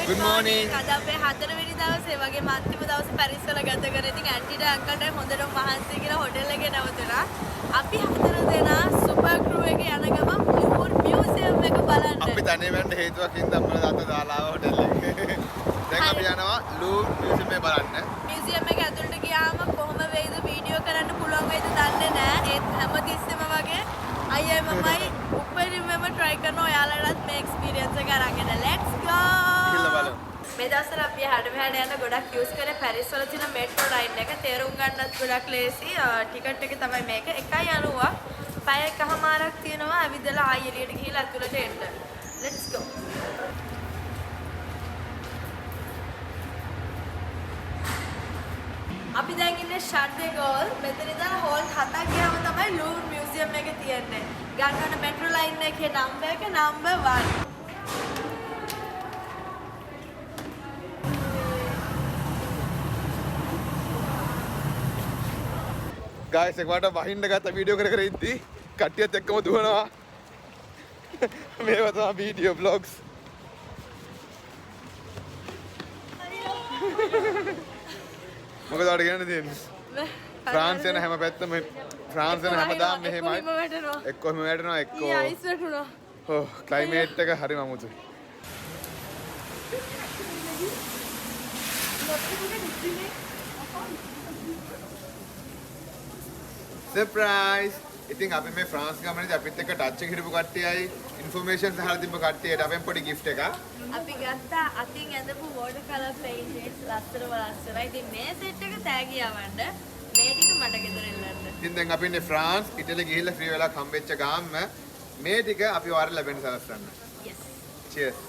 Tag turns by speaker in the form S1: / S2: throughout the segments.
S1: Good morning.
S2: අද අපේ 4 වෙනි දවසේ වගේ අන්තිම දවසේ පැරිස් වල ගත කරේ. ඉතින් ඇන්ටිට අංකල්ට හොඳටම මහන්සි කියලා හොටෙල් එකේ නැවතුණා. අපි 4 දෙනා සුපර් ක්‍රූ එකේ යන ගමන් ලූවර් මියුසියම් එක බලන්න.
S1: අපි තනියම යන්න හේතුවකින් අපේ තාත්තා දාලා ආව හොටෙල් එකේ. දැන් අපි යනවා ලූවර් මියුසියම් එක බලන්න.
S2: මියුසියම් එක ඇතුළට ගියාම කොහොම වෙයිද වීඩියෝ කරන්න පුළුවන් වෙයිද දන්නේ නැහැ. ඒත් හැමතිස්සෙම වගේ අයියයි මමයි උපරිමම try කරනවා ඔයාලටත් මේ experience එක අරගෙන. Let's go. මේ දවස්වල අපි හැඩ මෙහාට යන ගොඩක් යූස් කරේ පැරිස් වල තියෙන මෙට්‍රෝ ලයින් එක. තේරුම් ගන්නත් ගොඩක් ලේසි. ටිකට් එක තමයි මේක 1.90ක්. පැය එකමාරක් තියෙනවා ඇවිදලා ආයෙ එළියට ගිහිල්ලා ඇතුළට එන්න. Let's go. අපි දැන් ඉන්නේ ෂාර්ඩ් ගෝල්. මෙතන ඉඳලා හෝල් 7ක් ගියාම තමයි ලූවර් මියුසියම් එක තියෙන්නේ. ගන්න මෙට්‍රෝ ලයින් එකේ නම්බර් එක නම්බර් 1.
S1: guys එකවට වහින්න ගත්ත වීඩියෝ කර ඉද්දි කට්ටියත් එක්කම දුවනවා. මේවා තමයි වීඩියෝ බ්ලොග්ස්. මොකද ඔයාලට කියන්න තියෙන්නේ? ෆ්‍රාන්ස් යන හැම පැත්තම ෆ්‍රාන්ස් යන හැමදාම මෙහෙමයි. එක්කෝ මෙහෙම වැටෙනවා එක්කෝ
S2: අයිස් වැටුණා.
S1: ඔව් ක්ලයිමේට් එක හරිම අමුතුයි. Surprise! ඉතින් අපි මේ ෆ්‍රාන්ස් ගමනේදී අපිත් එක්ක ටච් එක හිටපු කට්ටියයි ඉන්ෆර්මේෂන්ස් අහලා තිබ්බ කට්ටියට අපෙන් පොඩි gift එකක්.
S2: අපි ගත්තා අතින් ඇඳපු water color paints ලස්සනයි. ඉතින් මේ සෙට් එක තෑගි යවන්න. මේ ටික මට ගෙදර එල්ලන්න.
S1: ඉතින් දැන් අපි ඉන්නේ ෆ්‍රාන්ස් ඉටලි ගිහිල්ලා ෆ්‍රී වෙලා හම්බෙච්ච ගාම්ම මේ ටික අපි ඔයාලට ලැබෙන්න සලස්වන්න.
S2: Yes.
S1: Cheers.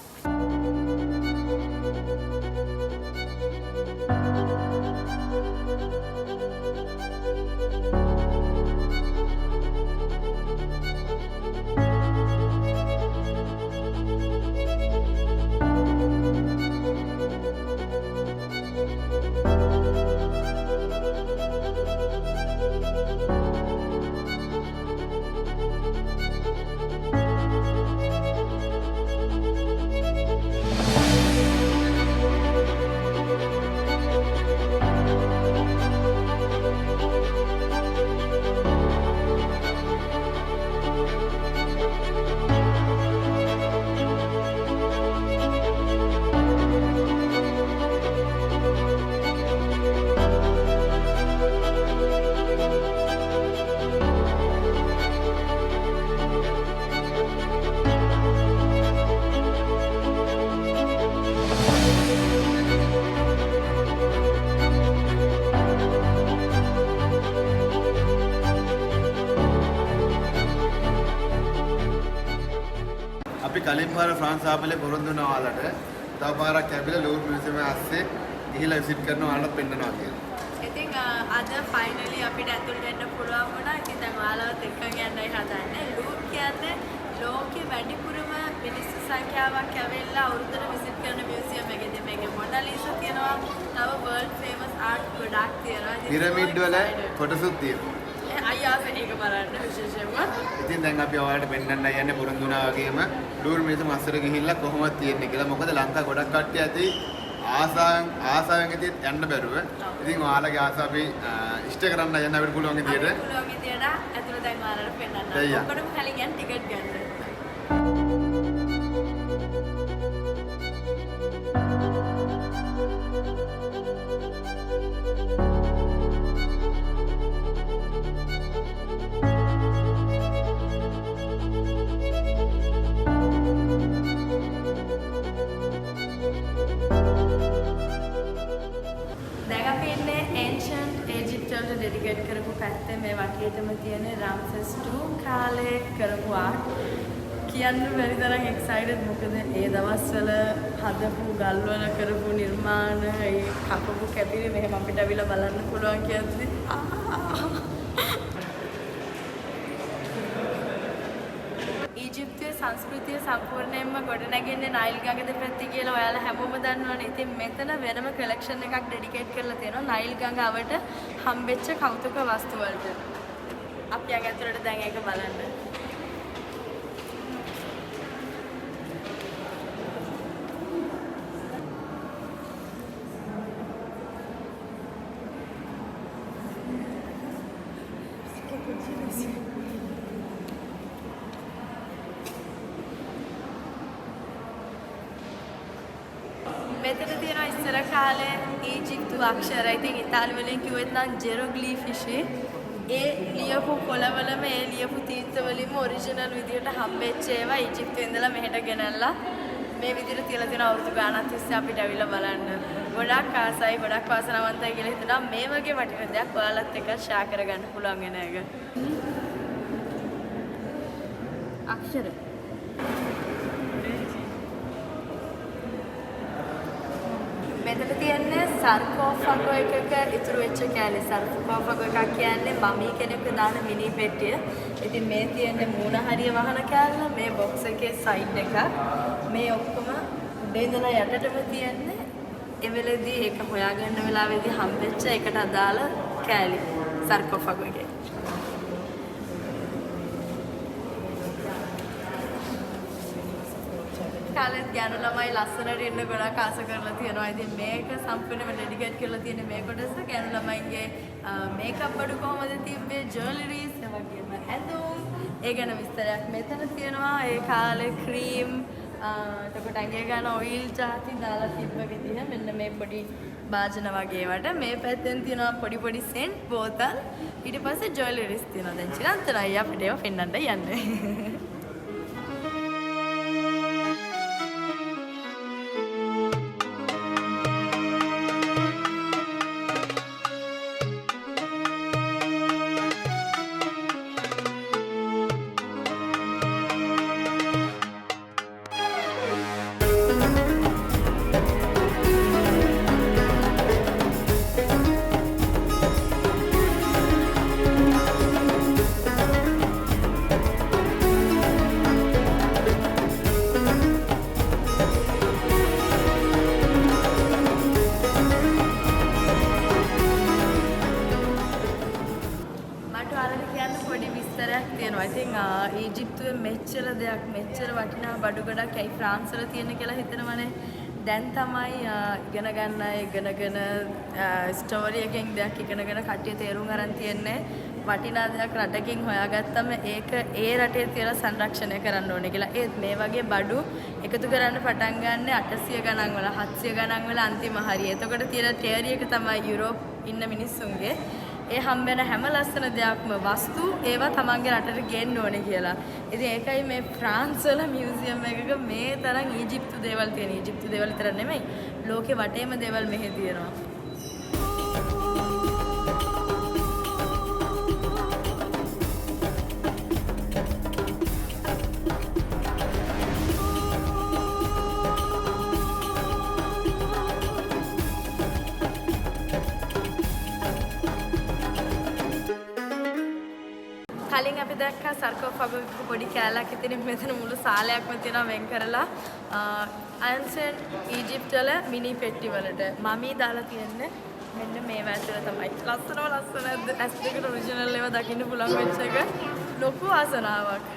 S1: අපි කලින් පාර ෆ්‍රාන්ස් ආපලේ පොරොන්දු වෙනවා ඔයාලට. තව පාරක් ඇවිල්ලා ලූවර් මියුසියම් එක ඇස්සේ ගිහිල්ලා විසිට් කරනවා ඔයාලට පෙන්නනවා කියලා.
S2: ඉතින් අද ෆයිනලි අපිට ඇතුළට එන්න පුළුවන් වුණා. ඉතින් දැන් ඔයාලවත් එක්කන් යන්නයි හදන්නේ. ලූවර් කියන්නේ ලෝකේ වැඩිපුරම මිනිස්සු සංඛ්‍යාවක් ඇවිල්ලා අවුරුද්දට විසිට් කරන මියුසියම් එකක්. ඉතින් මේකේ මොනාලිසා තියෙනවා. තව වර්ල්ඩ් ෆේමස් ආර්ට් ගොඩක් තියෙනවා.
S1: පිරමිඩ් වල ෆොටෝසුත් තියෙනවා.
S2: අයියා ඒක බලන්න විශේෂයෙන්ම.
S1: ඉතින් දැන් අපි ඔයාලට පෙන්නන්නයි යන්නේ පොරොන්දු වුණා වගේම ලූවර් මියුසියම් අස්සර ගිහිල්ලා කොහොමද තියෙන්නේ කියලා. මොකද ලංකා ගොඩක් කට්ටිය ඇති ආසාවෙන් ඉතින් යන්න බැරුව. ඉතින් ඔයාලගේ ආසාව අපි ඉෂ්ට කරන්න යන්න අපිට පුළුවන් විදියට.
S2: පුළුවන් විදියට ඇතුළ දැන් ඔයාලට පෙන්නන්න. ඔක්කොටම කලින් යන්න ටිකට් ගන්න. ඩෙඩිකේට් කරපු පැත්තේ මේ වටේටම තියෙන රාම්සෙස් 2 කාලේ කරපු ආර්ට් කියන්න බැරි තරම් එක්සයිටඩ්. මොකද ඒ දවස්වල හදපු ගල්වල කරපු නිර්මාණ ඒ කපපු කැපිලි මෙහෙම අපිට අවිලා බලන්න පුළුවන් කියන්නේ. ඊජිප්තුවේ සංස්කෘතිය සම්පූර්ණයෙන්ම ගොඩනැගෙන්නේ නයිල් ගඟ දෙපැත්තේ කියලා ඔයාලා හැමෝම දන්නවනේ. ඉතින් මෙතන වෙනම කලෙක්ෂන් එකක් ඩෙඩිකේට් කරලා තියෙනවා නයිල් ගඟ අවට හම්බෙච්ච කෞතුක වස්තු වලට. අපි ඇතුළට දැන් ඒක බලන්න. ඉස්සර කාලේ ඊජිප්තු අක්ෂර ඉතින් ඉතාලි වලින් කිව්වෙත් නම් ජෙරොග්ලිෆිෂි ඒ ලියපු කොළවලම ඒ ලියපු තීත්ත වලින්ම ඔරිජිනල් විදියට හම්බෙච්ච ඒවා ඊජිප්තුවේ ඉඳලා මෙහෙට ගෙනල්ලා මේ විදිහට තියලා තියෙන අවුරුදු ගාණක් තිස්සේ අපිට ඇවිල්ලා බලන්න. ගොඩක් ආසයි ගොඩක් වාසනාවන්තයි කියලා හිතනවා මේ වගේ වටින දෙයක් ඔයාලත් එක්ක ෂෙයා කරගන්න පුළුවන් වෙන එක. අක්ෂර මෙතන තියෙන්නේ සර්කෝෆාගෝ එකක ඉතුරු වෙච්ච කෑලි. සර්කෝෆාගෝ එකක් කියන්නේ මමී කෙනෙක්ව දාන මිනි පෙට්ටිය. ඉතින් මේ තියෙන්නේ මූණ හරිය වහන කෑල්ල, මේ බොක්ස් එකේ සයිඩ් එක. මේ ඔක්කොම උඩේ ඉඳලා යටටම තියෙන්නේ ඒ වෙලෙදී ඒක හොයාගන්න වෙලාවේදී හම්බෙච්ච එකට අදාළ කෑලි සර්කෝෆාගෝ එකේ. කාලෙත් ගෑනු ළමයි ලස්සනට ඉන්න ගොඩක් ආස කරලා තියෙනවා. ඉතින් මේක සම්පූර්ණයෙන්ම ඩෙඩිකේට් කරලා තියෙන මේ කොටස ගෑනු ළමයින්ගේ මේකප් බඩු කොහොමද තිබ්බේ, ජුවලරිස්, ඒ වගේම ඇඳුම්, ඒ ගැන විස්තරයක් මෙතන තියෙනවා. ඒ කාලේ ක්‍රීම්, එතකොට ඇඟේ ගන්න ඔයිල් ಜಾති දාලා තිබ්බ විදිහ මෙන්න මේ පොඩි භාජන වගේ වට. මේ පැත්තෙන් තියෙනවා පොඩි පොඩි සෙන්ට් බෝතල්. ඊට පස්සේ ජුවලරිස් තියෙනවා. දැන් චිරන්තරයි අපිට ඒවා පෙන්වන්න යන්නේ. ඊජිප්තුවේ මෙච්චර දෙයක් මෙච්චර වටිනා බඩු ගොඩක් ඇයි ෆ්‍රාන්ස් වල තියෙන කියලා හිතනවනේ. දැන් තමයි ඉගෙනගෙන ස්ටෝරි එකෙන් දෙයක් ඉගෙනගෙන කට්ටිය තේරුම් අරන් තියන්නේ. වටිනා දෙයක් රටකින් හොයාගත්තම ඒක ඒ රටේ තියලා සංරක්ෂණය කරන්න ඕනේ කියලා. ඒත් මේ වගේ බඩු එකතු කරන්න පටන් ගන්න 800 ගණන් වල 700 ගණන් වල අන්තිම හරිය. එතකොට තියෙන තියරි එක තමයි යුරෝප් ඉන්න මිනිස්සුන්ගේ ඒ හම්බෙන හැම ලස්සන දෙයක්ම වස්තු ඒවා තමන්ගේ රටට ගෙන්න ඕනේ කියලා. ඉතින් ඒකයි මේ ෆ්‍රාන්ස් වල මියුසියම් එකක මේ තරම් ඊජිප්තු දේවල් තියෙන. ඊජිප්තු දේවල් විතර නෙමෙයි ලෝකේ වටේම දේවල් මෙහෙ තියෙනවා. කලින් අපි දැක්කා සර්කෝෆාගෝ එක පොඩි කෑල්ලක් ඉතින් මෙතන මුළු සාලයක්ම තියෙනවා වෙන් කරලා අන්සන් ඊජිප්ට් වල මිනි පෙට්ටි වලට මමී දාලා තියෙන්නේ මෙන්න මේවා ඇතුළේ තමයි. ලස්සන ඇස් දෙකට ඔරිජිනල් ඒවා දකින්න පුළුවන් වෙච්ච එක ලොකු ආසනාවක්.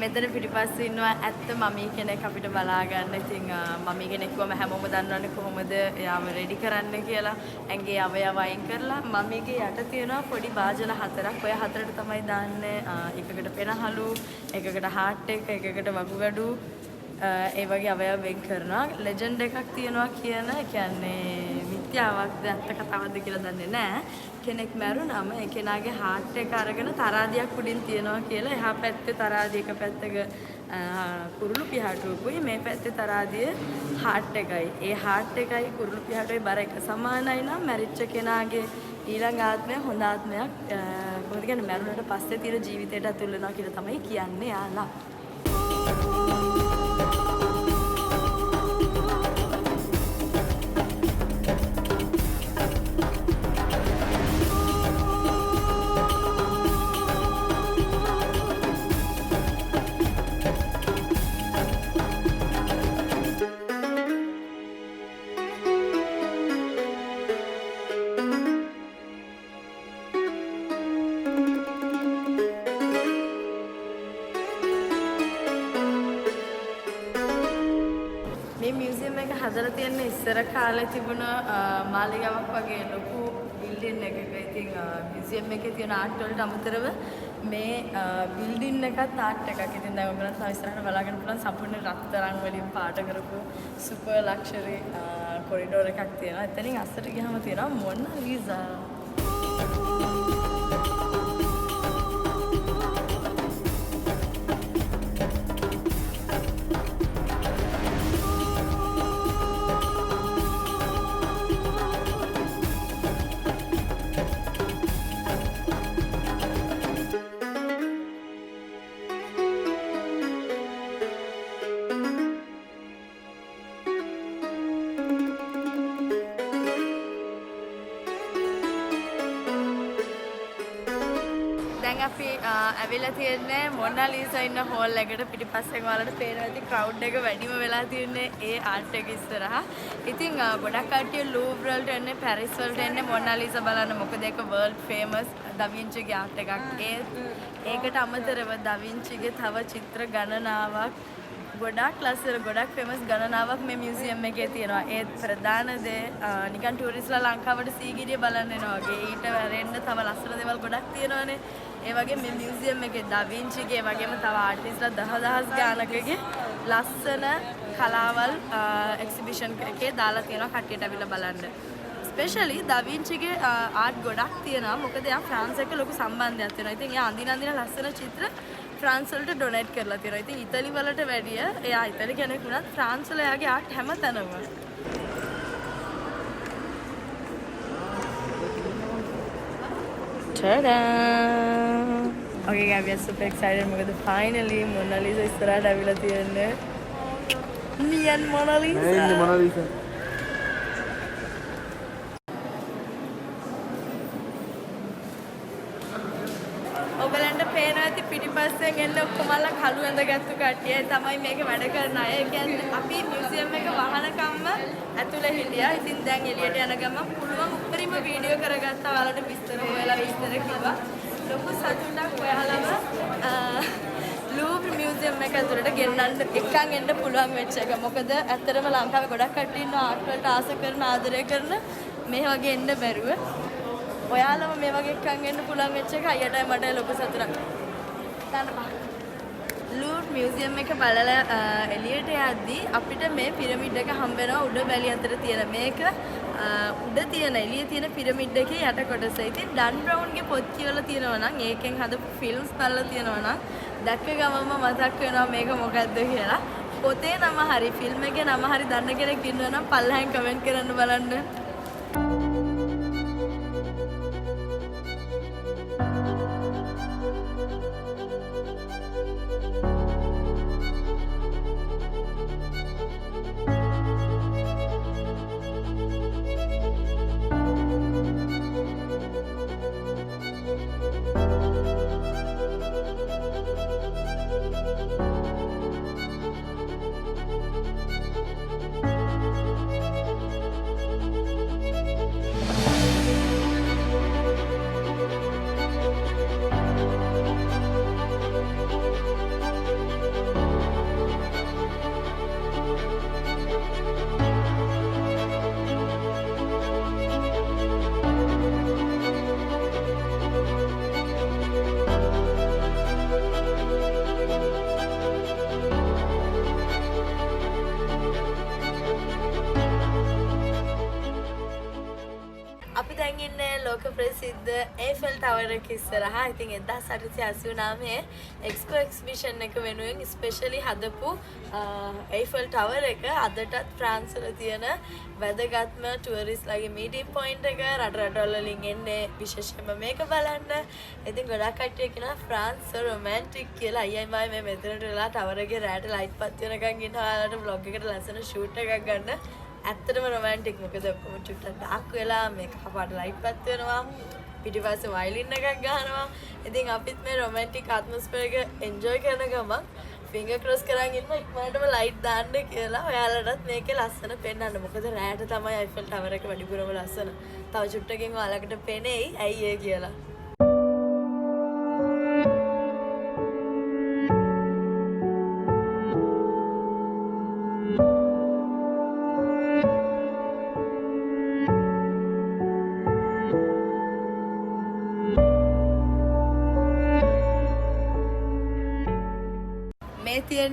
S2: මෙතන පිටිපස්සේ ඉන්නවා ඇත්ත මමී කෙනෙක් අපිට බලා ගන්න. ඉතින් මමී කෙනෙක් වම හැමෝම දන්නවනේ කොහොමද එයාව රෙඩි කරන්න කියලා. ඇඟේ අවයව අයින් කරලා මමීගේ යට තියෙනවා පොඩි භාජන 4ක්. ඔය 4ට තමයි දාන්නේ එකකට පෙනහළු, එකකට හાર્ට් එක, එකකට වකුගඩු, ඒ වගේ අවයව වෙන් කරනවා. ලෙජන්ඩ් එකක් තියෙනවා කියන්නේ මිත්‍යාවක්ද ඇත්ත කතාවක්ද කියලා දන්නේ නැහැ. කෙනෙක් මැරුණාම ඒ කෙනාගේ හાર્ට් එක අරගෙන තරාදියක් උඩින් තියනවා කියලා. එහා පැත්තේ තරාදිය එක පැත්තක කුරුළු පිහාටුවකුයි, මේ පැත්තේ තරාදිය හાર્ට් එකයි. ඒ හાર્ට් එකයි කුරුළු පිහාටුවේ බර එක සමානයි නම් මැරිච්ච කෙනාගේ ඊළඟ ආත්මය හොඳ ආත්මයක් කොහොමද කියන්නේ මැරුණට පස්සේ තියෙන ජීවිතයට ඇතුල් වෙනවා කියලා තමයි කියන්නේ යාලා. මේ මියුසියම් එක හදලා තියෙන්නේ ඉස්සර කාලේ තිබුණ මාලිගාවක් වගේ ලොකු බිල්ඩින් එකක ඉතින් මියුසියම් එකේ තියෙන ආර්ට් වලට අමතරව මේ බිල්ඩින් එකත් ආර්ට් එකක්. ඉතින් දැන් ඔයගොල්ලන්ට තව ඉස්සරහට බලාගෙන පුළුවන් සම්පූර්ණ රත්තරන් වලින් පාට කරපු සුපර් ලක්ෂරි කොරිඩෝර් එකක් තියෙනවා. එතනින් අස්සට ගියාම තියෙනවා මොනාලිසා. දැන් අපි ඇවිල්ලා තියෙන්නේ මොනාලිසා ඉන්න හෝල් එකට පිටිපස්සෙන් ඔයාලට පේනවා ඇති ක්‍රවුඩ් එක වැඩිම වෙලා තියෙන්නේ ඒ ආර්ට් එක ඉස්සරහා. ඉතින් ගොඩක් කට්ටිය ලූවර් වලට එන්නේ පැරිස් වලට එන්නේ මොනාලිසා බලන්න. මොකද ඒක වර්ල්ඩ් ෆේමස් ඩා වින්චිගේ ආර්ට් එකක්. ඒකට අමතරව ඩා වින්චිගේ තව චිත්‍ර ගණනාවක් ගොඩක් ලස්සන ගොඩක් ෆේමස් ගණනාවක් මේ මියුසියම් එකේ තියෙනවා. ඒ ප්‍රධාන දේ නිකන් ටූරිස්ට්ලා ලංකාවට සීගිරිය බලන්න එනවා වගේ. ඊට වැරෙන්න තව ලස්සන දේවල් ගොඩක් තියෙනවානේ. ඒ වගේ මේ මියුසියම් එකේ ඩා වින්චිගේ වගේම තව ආටිස්ට්ලා දහදහස් ගානකගේ ලස්සන කලාවල් එක්සිබිෂන් එකේ දාලා තියෙනවා කට්ටියට අවිල්ලා බලන්න. ස්පෙෂලි ඩා වින්චිගේ ආර්ට් ගොඩක් තියෙනවා. මොකද එයා ෆ්‍රාන්ස් එක්ක ලොකු සම්බන්ධයක් තියෙනවා. ඉතින් එයා අඳින ලස්සන චිත්‍ර ෆ්‍රාන්ස් වලට ඩොනේට් කරලා තියෙනවා. ඉතින් ඉතාලි වලට වැඩිය එයා ඉතාලි කෙනෙක් වුණත් ෆ්‍රාන්ස් වල එයාගේ ආර්ට් හැමතැනම. Ta-da! Okay guys, we are super excited because finally Mona Lisa ඉස්සරහට අවිලා තියෙන්නේ. නියන් Mona Lisa.
S1: නෑ Mona Lisa.
S2: ඔයගලන්ට පේනවා ඇති පිටිපස්සෙන් එන්න ඔක්කොමලා කළු ඇඳගත්තු කට්ටිය තමයි මේක වැඩ කරන අය. ඒ කියන්නේ අපි මියුසියම් එක වහනකම්ම ඇතුලේ හිටියා. ඉතින් දැන් එළියට යන ගමන් පුළුවන් උඩරිම වීඩියෝ කරගත්තා. ඔයාලට විස්තර හොයලා විස්තර කිව්වා. ලොකු සතුටක් ඔයාලම ලූවර් මියුසියම් එක ඇතුළට ගෙන්නන්න එක්කන් එන්න පුළුවන් වෙච්ච එක. මොකද ඇත්තටම ලංකාවේ ගොඩක් කට්ටිය ඉන්නවා ආර්ට් වලට ආස කරන ආදරය කරන මේ වගේ එන්න බැරුව. ඔයාලම මේ වගේ එක්කන් එන්න පුළුවන් වෙච්ච එක අයියටයි මටයි ලොකු සතුටක්. ලූවර් මියුසියම් එක බලලා එළියට යද්දී අපිට මේ පිරමිඩ් එක හම්බ වෙනවා උඩ වැලි අතර තියෙන. මේක උඩ තියෙන එළියේ තියෙන පිරමිඩ් එකේ යට කොටස. ඉතින් ඩන් බ්‍රවුන්ගේ පොත් කියවලා තියෙනවා නම් ඒකෙන් හදපු ෆිල්ම්ස් බලලා තියෙනවා නම් දැක්ක ගමන්ම මතක් වෙනවා මේක මොකද්ද කියලා. පොතේ නම හරි ෆිල්ම් එකේ නම හරි දන්න කෙනෙක් ඉන්නවා නම් පල්ලෙහෙන් කමෙන්ට් කරන්න බලන්න. අපි දැන් ඉන්නේ ලෝක ප්‍රසිද්ධ ඒෆල් ටවර් එක ඉස්සරහා. ඉතින් 1889 එක්ස්පෝ එක්සිබිෂන් එක වෙනුවෙන් ස්පෙෂලි හදපු ඒෆල් ටවර් එක අදටත් ෆ්‍රාන්ස් වල තියෙන වැදගත්ම ටුවරිස්ට්ලාගේ මීටින් පොයින්ට් එක. රට රටවල වලින් එන්නේ විශේෂයෙන්ම මේක බලන්න. ඉතින් ගොඩක් කට්ටිය කියනවා ෆ්‍රාන්ස් රොමැන්ටික් කියලා. අයියයි මයි මේ මෙතනට වෙලා ටවර් එකේ රැට ලයිට් පත් වෙනකන් ඉන්නවා. ඔයාලට vlog එකට ලස්සන ෂූට් එකක් ගන්න. ඇත්තටම රොමැන්ටික්. මොකද ඔක්කොම චුට්ටක් ඩාර්ක් වෙලා මේක කපාට ලයිට් පත් වෙනවා. පිටිපස්සේ වයලින් එකක් ගහනවා. ඉතින් අපිත් මේ රොමැන්ටික් ඇට්මොස්ෆියර් එක එන්ජොයි කරන ගමන් ෆින්ගර් ක්‍රොස් කරන් ඉන්නවා ඉක්මනටම ලයිට් දාන්න කියලා. ඔයාලටත් මේකේ ලස්සන පෙන්වන්න. මොකද රැට තමයි අයිෆල් ටවර් එක වැඩිපුරම ලස්සන. තව චුට්ටකින් ඔයාලකට පෙනෙයි ඇයි ඒ කියලා.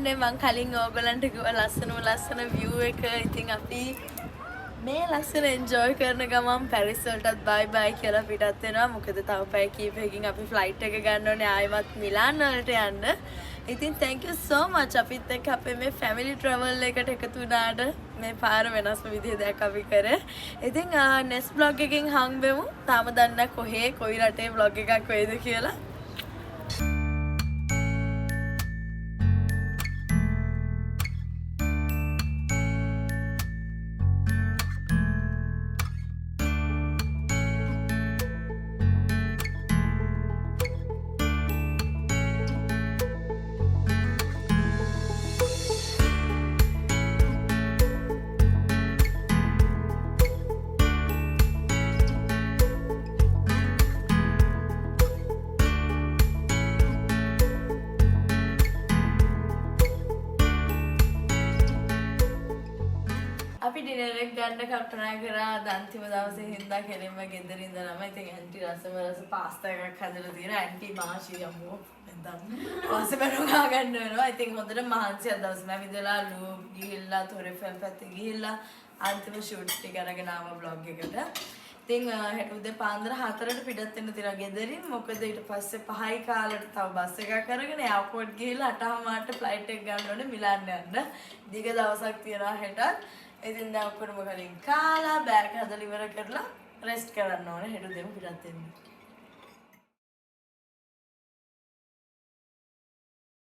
S2: කියන්නේ මං කලින් ඕගලන්ට කිව්වා ලස්සන view එක. ඉතින් අපි මේ ලස්සන එන්ජොයි කරන ගමන් පැරිස් වලටත් බයි බයි කියලා පිටත් වෙනවා. මොකද තව පැය කීපයකින් අපි ෆ්ලයිට් එක ගන්න ඕනේ ආයෙමත් මිලාන් වලට යන්න. ඉතින් thank you so much අපිත් එක්ක අපේ මේ family travel එකට එකතු වුණාට මේ පාර වෙනස්ම විදිහ දෙයක් අපි කරේ. ඉතින් next vlog එකකින් හම්බෙමු. තාම දන්නේ නැහැ කොහේ කොයි රටේ vlog එකක් වෙයිද කියලා. අපි ඩිනර් එක ගන්න කල්පනා කරා අන්තිම දවසේ හින්දා කෙලින්ම ගෙදර ඉඳලාම ඉතින් ඇන්ටි රස පාස්තා එකක් හදලා තියෙනවා ඇන්ටි මාෂි යමු නැත්නම් පස්සේ බරෝගා ගන්න වෙනවා. ඉතින් හොඳට මහන්සි අද දවස් මම ඉඳලා ලූප් ගිහිල්ලා තොරෙෆල් පැත්තේ ගිහිල්ලා අන්තිම ෂූට් ටික අරගෙන ආවා vlog එකට. ඉතින් හෙට උදේ පාන්දර 4ට පිටත් වෙන්න තියලා ගෙදරින්. මොකද ඊට පස්සේ 5යි කාලෙට තව බස් එකක් අරගෙන එයාපෝට් ගිහිල්ලා 8:00ට ෆ්ලයිට් එක ගන්න ඕනේ මිලාන් යන්න. දිග දවසක් තියනවා හෙටත්. ඉතින් දැන් ඔක්කොම කලින් කාලා බෑග් හදලා ඉවර කරලා රෙස්ට් කරන්න ඕනේ. හෙට උදේම පිටත් වෙන්න.